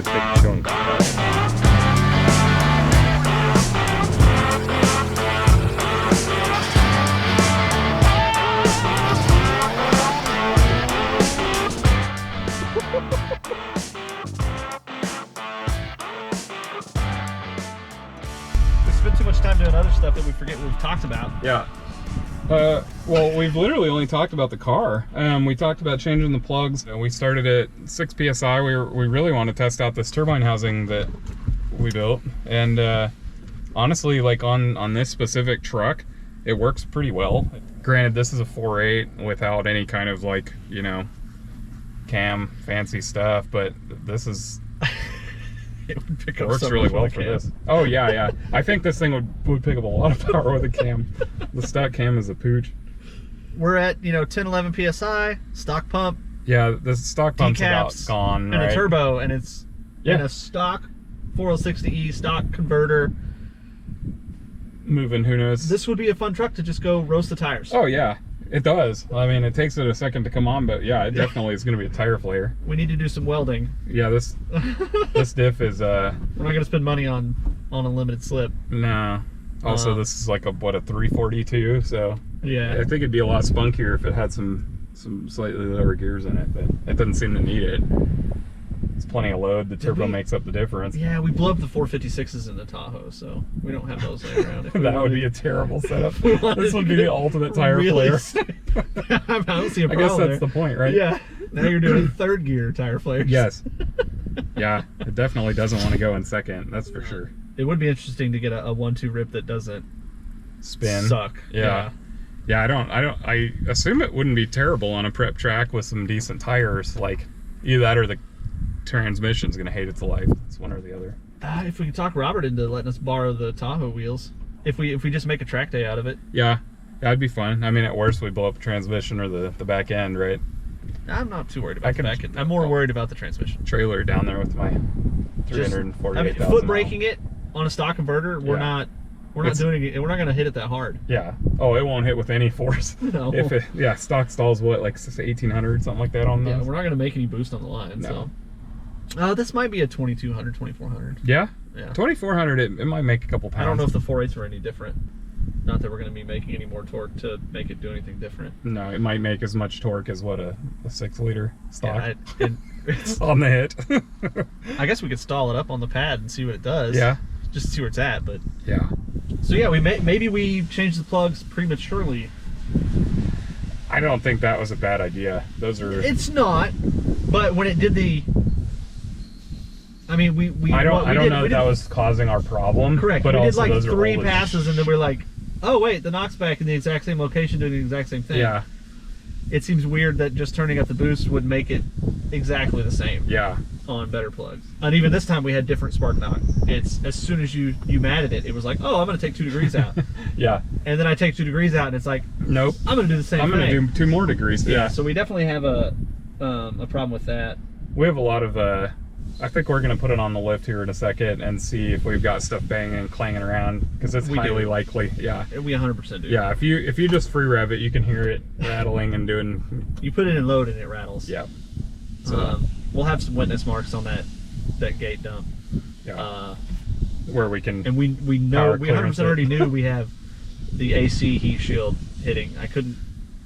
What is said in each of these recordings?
big chunk. We spent too much time doing other stuff that we forget what we've talked about. Yeah. Well, we've literally only talked about the car. We talked about changing the plugs. We started at 6 PSI. We really want to test out this turbine housing that we built. And honestly, like on this specific truck, it works pretty well. Granted, this is a 4.8 without any kind of like, you know, cam fancy stuff, but this is... It would pick up works so really much well with a for cam. this. Oh yeah, yeah. I think this thing would pick up a lot of power with a cam. The stock cam is a pooch. We're at, you know, 10, 11 PSI, stock pump. Yeah, the stock pump's about decaps, gone, and right? a turbo, and it's Yeah. in a stock 4060E stock converter. Moving, who knows? This would be a fun truck to just go roast the tires. Oh yeah, it does. I mean, it takes it a second to come on, but yeah, it definitely is going to be a tire flare. We need to do some welding. Yeah, this diff is We're not going to spend money on a limited slip. no. Also, this is like a 342, so Yeah. I think it'd be a lot spunkier if it had some slightly lower gears in it, but it doesn't seem to need it. It's plenty of load. The turbo makes up the difference. Yeah, we blew up the 456s in the Tahoe, so we don't have those laying around. That would be a terrible setup. This would be the ultimate tire really flare. I don't see a I problem guess that's there. the point, right? Yeah. Now you're doing third gear tire flares. Yes. Yeah, it definitely doesn't want to go in second, that's for sure. It would be interesting to get a 1-2 rip that doesn't Spin. suck. Yeah. Yeah, I assume it wouldn't be terrible on a prep track with some decent tires. Like, either that or the transmission's gonna hate its life. It's one or the other. If we could talk Robert into letting us borrow the Tahoe wheels, if we just make a track day out of it. Yeah, that'd be fun. I mean, at worst, we blow up a transmission or the back end, right? I'm not too worried about the back end. I'm more worried about the transmission. Trailer down there with my 348,000. I mean, foot braking it on a stock converter, we're not doing it. We're not going to hit it that hard. Yeah. Oh, it won't hit with any force. No. If it, yeah, stock stalls what, like 1,800, something like that on those? Yeah, we're not going to make any boost on the line. No. So, this might be a 2200, 2400. Yeah. Yeah. 2,400. It might make a couple pounds. I don't know if the 4.8s are any different. Not that we're going to be making any more torque to make it do anything different. No, it might make as much torque as what a 6-liter stock it's, on the hit. I guess we could stall it up on the pad and see what it does. Yeah. Just to see where it's at, but Yeah. so yeah, maybe we changed the plugs prematurely. I don't think that was a bad idea. Those are. It's not, but when it did the, I mean, I don't know if that was causing our problem. Correct. But we also did like those are 3 old passes, and then we're like, oh wait, the knock's back in the exact same location doing the exact same thing. Yeah. It seems weird that just turning up the boost would make it exactly the same. Yeah. On better plugs. And even this time we had different spark knock. It's as soon as you matted it, it was like, oh, I'm going to take 2 degrees out. Yeah. And then I take 2 degrees out, and it's like, nope. I'm going to do the same thing. I'm going to do 2 more degrees. Yeah. So we definitely have a problem with that. We have a lot of. I think we're going to put it on the lift here in a second and see if we've got stuff banging and clanging around, because it's highly likely. Yeah. We 100% do. Yeah. If you just free rev it, you can hear it rattling and doing. You put it in load and it rattles. Yeah. So we'll have some witness marks on that gate dump. Yeah. Where we can. And we know, we 100% already knew we have the AC heat shield hitting. I couldn't,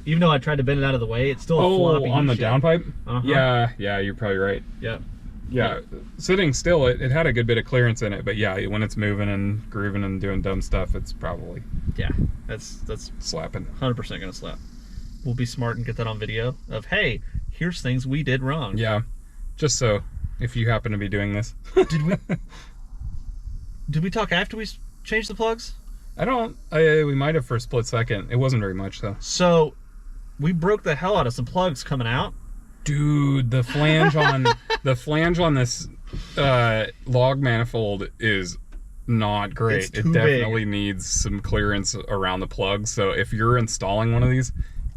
even though I tried to bend it out of the way, it's still a floppy on the heat shield. downpipe. Yeah, you're probably right. Yep. Yeah, sitting still, it had a good bit of clearance in it, but yeah, when it's moving and grooving and doing dumb stuff, it's probably that's slapping. 100% gonna slap. We'll be smart and get that on video of, hey, here's things we did wrong. Yeah, just so if you happen to be doing this. Did we talk after we changed the plugs? We might have for a split second. It wasn't very much though. So we broke the hell out of some plugs coming out. Dude, the flange on this log manifold is not great. It definitely needs some clearance around the plugs. So if you're installing one of these,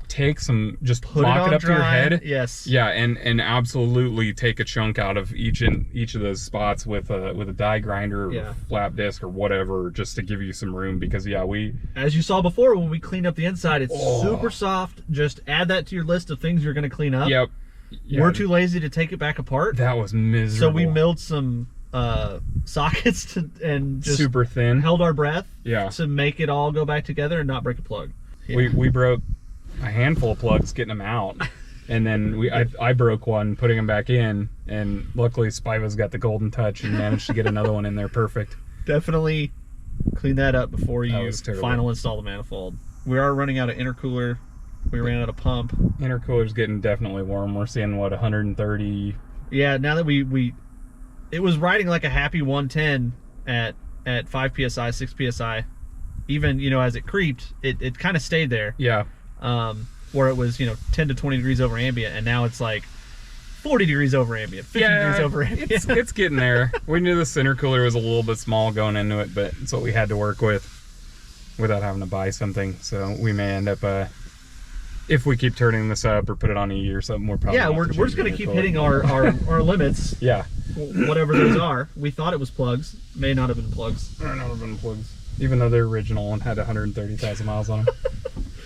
take some, just lock it up to your head. Yes. Yeah, and absolutely take a chunk out of each of those spots with a die grinder or flap disc or whatever, just to give you some room, because we, as you saw before when we cleaned up the inside, it's super soft. Just add that to your list of things you're going to clean up. Yep. Yeah, we're too lazy to take it back apart. That was miserable. So we milled some sockets and just super thin. held our breath. Yeah. To make it all go back together and not break a plug. Yeah. We broke a handful of plugs getting them out, and then I broke one putting them back in, and luckily Spiva's got the golden touch and managed to get another one in there perfect. Definitely clean that up before you final install the manifold. We are running out of intercooler. We ran out of pump. Intercooler's getting definitely warm. We're seeing what, 130. Yeah, now that it was riding like a happy 110 at 5 psi, 6 psi. Even, you know, as it creeped, it kind of stayed there. Yeah. Where it was, you know, 10 to 20 degrees over ambient, and now it's like 40 degrees over ambient, 50 degrees over ambient. It's getting there. We knew the intercooler was a little bit small going into it, but it's what we had to work with without having to buy something. So we may end up, if we keep turning this up or put it on E or something, we're probably we're just going to keep hitting our limits. Yeah. Whatever those are. We thought it was plugs. May not have been plugs. May not have been plugs. Even though they're original and had 130,000 miles on them.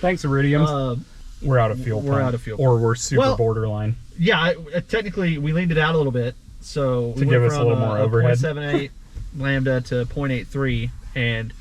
Thanks, Iridiums. We're out of fuel. We're out of fuel. Or we're super borderline. Yeah, technically we leaned it out a little bit. So we to give us a little more overhead. 0.78 lambda to 0.83, and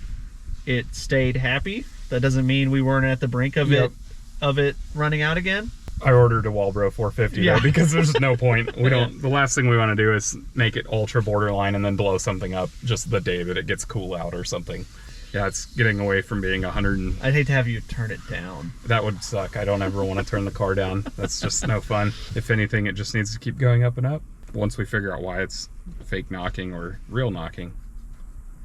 it stayed happy. That doesn't mean we weren't at the brink of it running out again. I ordered a Walbro 450 though, because there's no point. We don't. The last thing we want to do is make it ultra borderline and then blow something up just the day that it gets cool out or something. Yeah, it's getting away from being 100. I'd hate to have you turn it down. That would suck. I don't ever want to turn the car down. That's just no fun. If anything, it just needs to keep going up and up. Once we figure out why it's fake knocking or real knocking.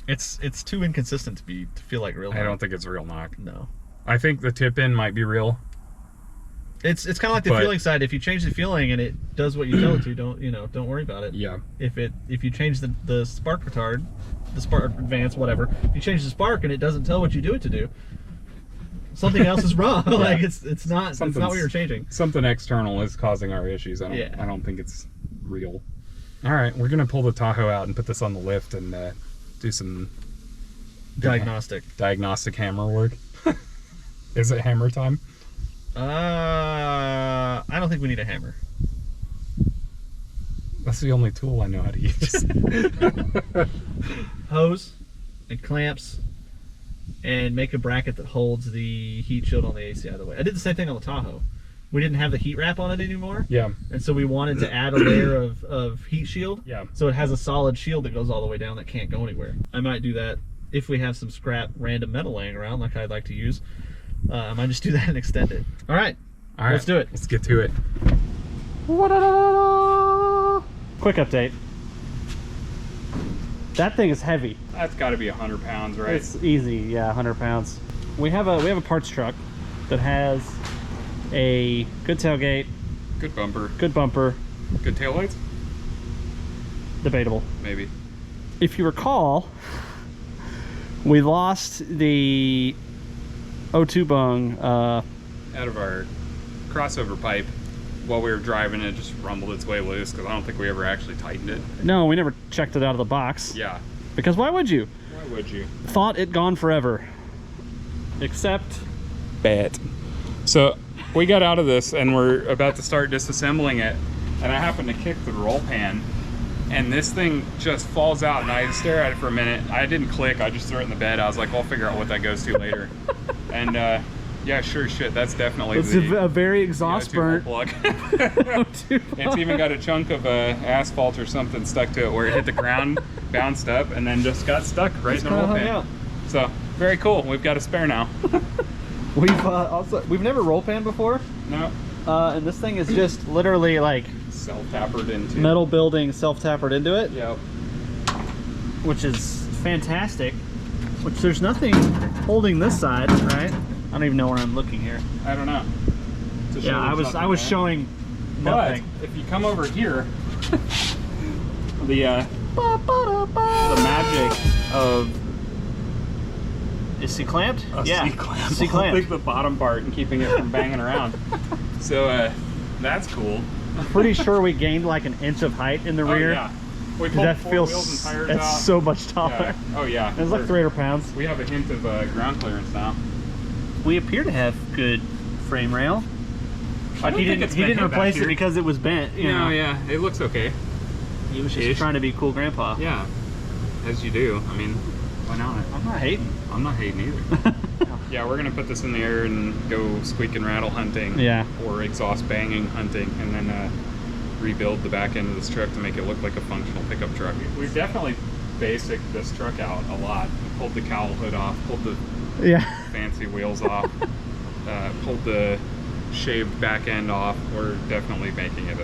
It's too inconsistent to feel like real knock. I don't think it's real knock. No. I think the tip in might be real. It's kind of like the fueling side. If you change the fueling and it does what you tell it to, don't worry about it. Yeah. If you change the spark retard, the spark advance, whatever, if you change the spark and it doesn't tell what you do it to do, something else is wrong. Yeah. Like it's not what you're changing. Something external is causing our issues. I don't think it's real. All right, we're gonna pull the Tahoe out and put this on the lift and do some diagnostic hammer work. Is it hammer time? I don't think we need a hammer. That's the only tool I know how to use. Hose and clamps, and make a bracket that holds the heat shield on the AC out of the way. I did the same thing on the Tahoe. We didn't have the heat wrap on it anymore. Yeah. And so we wanted to add a layer of heat shield. Yeah. So it has a solid shield that goes all the way down that can't go anywhere. I might do that if we have some scrap random metal laying around like I'd like to use. I might just do that and extend it. All right. Let's do it. Let's get to it. Quick update. That thing is heavy. That's got to be 100 pounds, right? It's easy, yeah, 100 pounds. We have a parts truck that has a good tailgate, good bumper, good taillights. Debatable, maybe. If you recall, we lost the O2 bung out of our crossover pipe while we were driving. It just rumbled its way loose because I don't think we ever actually tightened it. No, we never checked it out of the box. Yeah. Because why would you? Why would you? Thought it gone forever. Except bad. So we got out of this and we're about to start disassembling it, and I happened to kick the roll pan and this thing just falls out, and I stare at it for a minute. I didn't click, I just threw it in the bed. I was like, I'll figure out what that goes to later. And yeah, sure as shit, that's definitely a very exhaust burnt plug. It's even got a chunk of asphalt or something stuck to it where it hit the ground, bounced up, and then just got stuck right in the roll pan. So very cool. We've got a spare now. We've never roll pan before. No. And this thing is just literally like self-tappered into metal building, self-tappered into it. Yep. Which is fantastic. Which there's nothing holding this side, right? I don't even know where I'm looking here. I don't know. Yeah, I was showing nothing. But if you come over here, the magic of is C-clamped? Yeah, C-clamp. C-clamp. Like the bottom part and keeping it from banging around. So that's cool. I'm pretty sure we gained like an inch of height in the rear. Yeah. We pulled that four feels wheels and tires that's out. So much taller. Yeah. Oh yeah. It's like 300 pounds. We have a hint of ground clearance now. We appear to have good frame rail. Like he didn't replace it because it was bent. You know? Yeah, it looks okay. He was just trying to be cool grandpa. Yeah, as you do. I mean, why not? I'm not hating. I'm not hating either. Yeah, we're gonna put this in the air and go squeak and rattle hunting. Yeah. Or exhaust banging hunting, and then rebuild the back end of this truck to make it look like a functional pickup truck. We've definitely basiced this truck out a lot. We pulled the cowl hood off, pulled the fancy wheels off, pulled the shaved back end off. We're definitely making it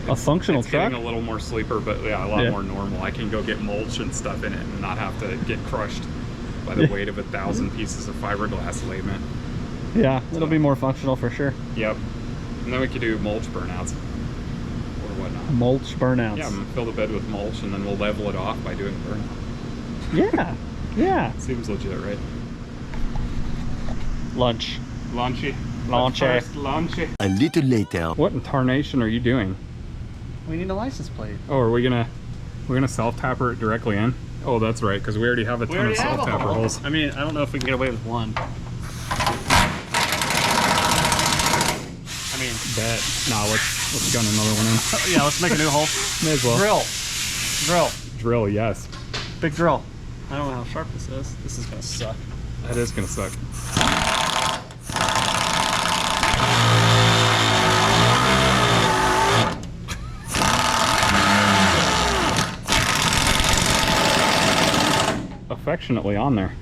a functional truck. Getting a little more sleeper, but yeah, a lot more normal. I can go get mulch and stuff in it and not have to get crushed by the weight of 1,000 pieces of fiberglass layment. Yeah, it'll be more functional for sure. Yep. And then we could do mulch burnouts or whatnot. Mulch burnouts. Yeah, fill the bed with mulch and then we'll level it off by doing burnout. Yeah, yeah. Seems legit, right? Lunch. Launchy. Launchy. A little later. What in tarnation are you doing? We need a license plate. Oh, we're gonna self-tapper it directly in? Oh, that's right, because we already have a ton of self-tapper holes. I mean, I don't know if we can get away with one. I mean, bet. Nah, let's gun another one in. Yeah, let's make a new hole. May as well. Drill, yes. Big drill. I don't know how sharp this is. This is gonna suck. That is gonna suck. Affectionately on there.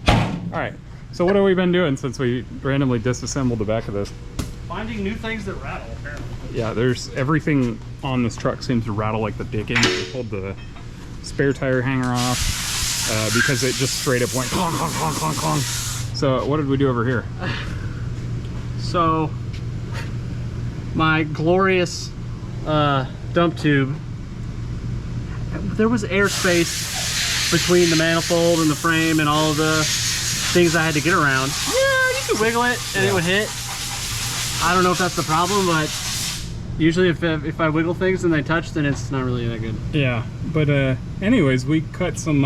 All right, so what have we been doing since we randomly disassembled the back of this? Finding new things that rattle, apparently. Yeah, there's everything on this truck seems to rattle like the dickens. We pulled the spare tire hanger off because it just straight up went clong, clong, clong, clong, clong. So what did we do over here? So my glorious dump tube, there was airspace between the manifold and the frame and all of the things I had to get around. Yeah, you could wiggle it and it would hit. I don't know if that's the problem, but usually if I wiggle things and they touch, then it's not really that good. Yeah, but anyways, we cut some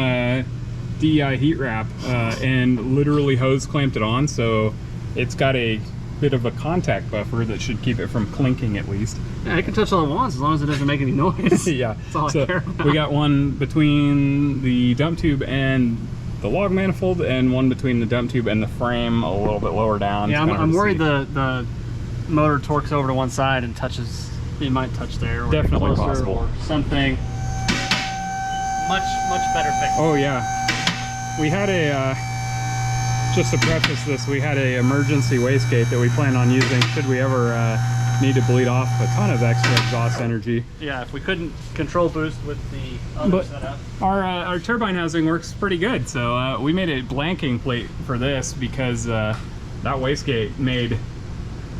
DEI heat wrap and literally hose clamped it on, so it's got a bit of a contact buffer that should keep it from clinking at least. Yeah, it can touch all it wants as long as it doesn't make any noise. Yeah, that's all I care about. We got one between the dump tube and the log manifold, and one between the dump tube and the frame a little bit lower down. Yeah, I'm worried the motor torques over to one side and touches. It might touch there. Or definitely possible. Or something much better fix. Oh yeah, we had a. Just to preface this, we had an emergency wastegate that we plan on using should we ever need to bleed off a ton of extra exhaust energy. Yeah, if we couldn't control boost with the other setup. Our turbine housing works pretty good, so we made a blanking plate for this because that wastegate made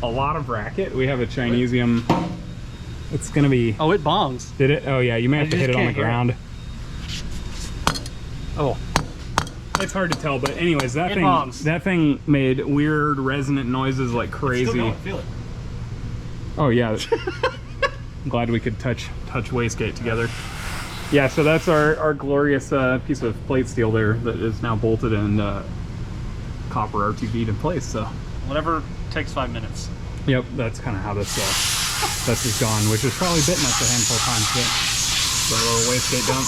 a lot of racket. We have a Chinesium. It's gonna be... Oh, it bongs. Did it? Oh yeah, you may have to hit it on the ground. Oh. It's hard to tell, but anyways, that thing made weird resonant noises like crazy. Still going, feel it. Oh yeah. I'm glad we could touch wastegate together. Yeah, so that's our glorious piece of plate steel there that is now bolted and copper RTV'd in place. So whatever takes 5 minutes. Yep, that's kind of how this is gone, which has probably bitten us a handful of times. But the little wastegate dump.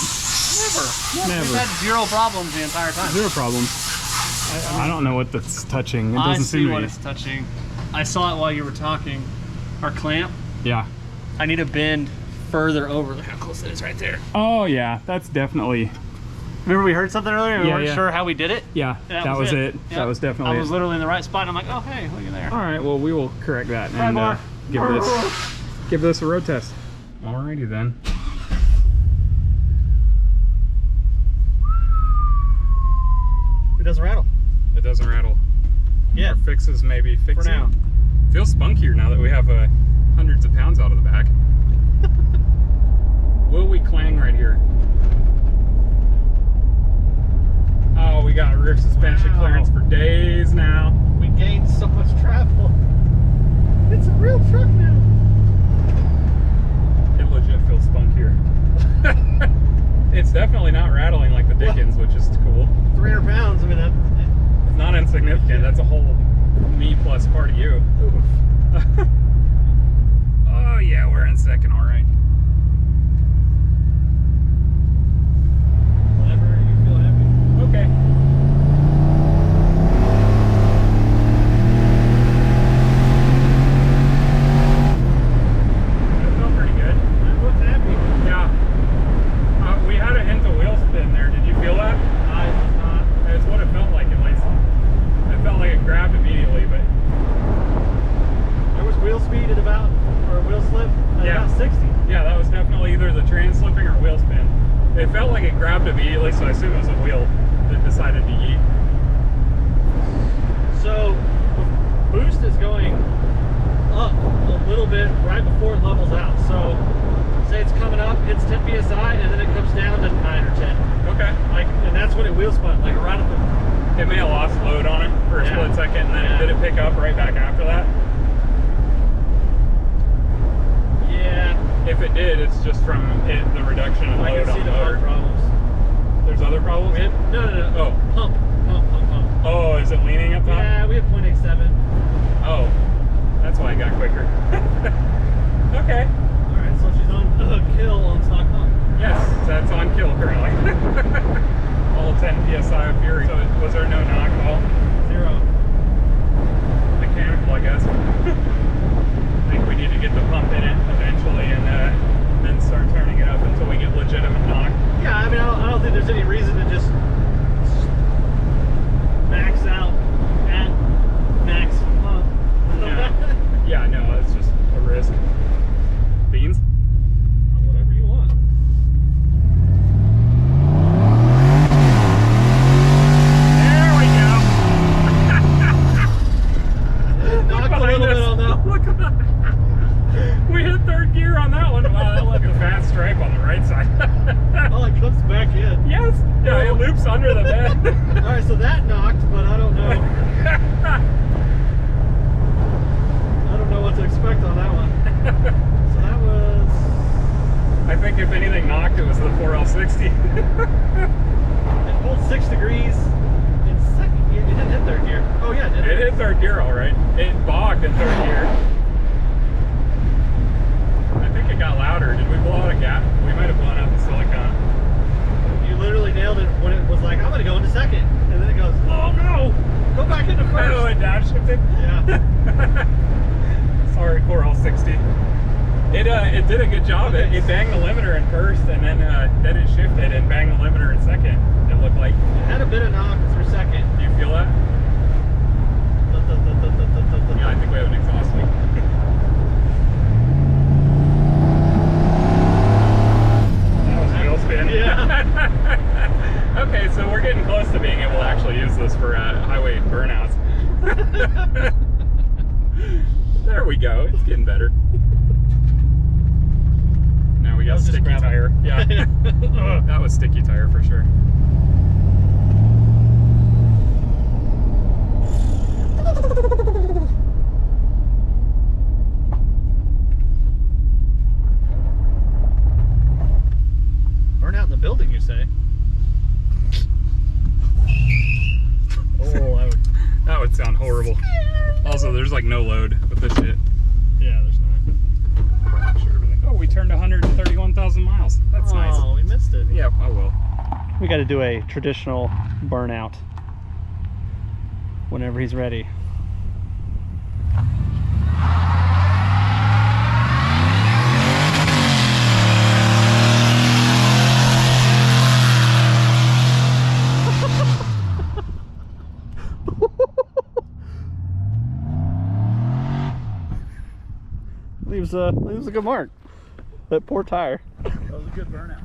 Never. We've had zero problems the entire time. Zero problems. I don't know what that's touching. It doesn't I see seem what it's touching. I saw it while you were talking. Our clamp. Yeah. I need to bend further over. Look how close it is right there. Oh yeah, that's definitely. Remember we heard something earlier? We weren't yeah. sure how we did it? Yeah, that was it. Yep. That was definitely I was literally in the right spot and I'm like, oh hey, look at there. Alright, well we will correct that and give this a road test. Alrighty then. It doesn't rattle. It doesn't rattle. Yeah. Our fixes maybe fixing. For now. Feels spunkier now that we have hundreds of pounds out of the back. Will we clang right here? Oh, we got rear suspension clearance for days now. We gained so much travel. It's a real truck now. It legit feels spunkier. It's definitely not rattling like the Dickens, which is cool. 300 pounds, I mean, it's not insignificant. That's a whole me plus part of you. Oof. Oh yeah, we're in second, all right. Whatever you feel happy. Okay. That felt pretty good. I was happy. Yeah. We had a hint of wheel spin there. Did you feel that? I was not. That's what it felt like at least. It felt like it grabbed immediately, but There was wheel speed at about, or wheel slip at Yeah. about 60. yeah, that was definitely either the trans slipping or wheel spin. It felt like it grabbed immediately, so I assume it was a wheel that decided to yeet. So, boost is going up a little bit right before it levels out. So, say it's coming up, hits 10 psi, and then it comes down to 9 or 10. Okay. Like, and that's when it wheel spun, like right at the. It may have lost load on it for a Yeah. split second, and then Yeah. did it pick up right back after that? Yeah, If it did, it's just from the reduction in I load can see on the the motor. pump problems. There's other problems? We had, no. Oh. Pump. Oh, is it leaning up top? Yeah, we had 0.87. Oh, that's why it got quicker. Okay. All right, so she's on kill on stock pump. Yes, that's on kill currently. All 10 psi of fury. So was there no knock at all? 0. Mechanical, I guess. I think we need to get the pump in it eventually, and then start turning it up until we get legitimate knock. Yeah, I mean, I don't think there's any reason to just max out at max pump. Yeah. Yeah, no, it's just a risk. Beans? Whatever you want. There we go. Knocked a behind little bit us. on that. Look at that. We hit third gear on that one. Wow, that left a fat stripe on the right side. Oh, it comes back in. Yes. Yeah, it loops under the bed. All right, so that knocked, but I don't know. I don't know what to expect on that one. So that was. I think if anything knocked, it was the 4L60. It pulled 6 degrees in second gear. It didn't hit third gear. Oh yeah, it did. It hit third gear all right. It bogged in third gear. I think it got louder. Did we blow out a gap? We might have blown out the silicone. You literally nailed it when it was like, I'm gonna go into second, and then it goes, oh no, go back into first. Oh, it downshifted? Yeah. Sorry, 4L60. It did a good job. It banged the limiter in first, and then it shifted and banged the limiter in second. It looked like. It had a bit of knock through second. Do you feel that? Yeah, I think we have an exhaust leak. That was wheel spin. Yeah. Okay, so we're getting close to being able to actually use this for highway burnouts. There we go. It's getting better. Now we got sticky tire. Yeah. That was sticky tire for sure. Burnout in the building, you say? Oh, That would sound horrible. Also, there's like no load with this shit. yeah, there's not. Sure, everything. Oh, we turned 131,000 miles. That's nice. Oh, we missed it. Yeah, I will. We got to do a traditional burnout whenever he's ready. leaves a good mark. That poor tire. That was a good burnout.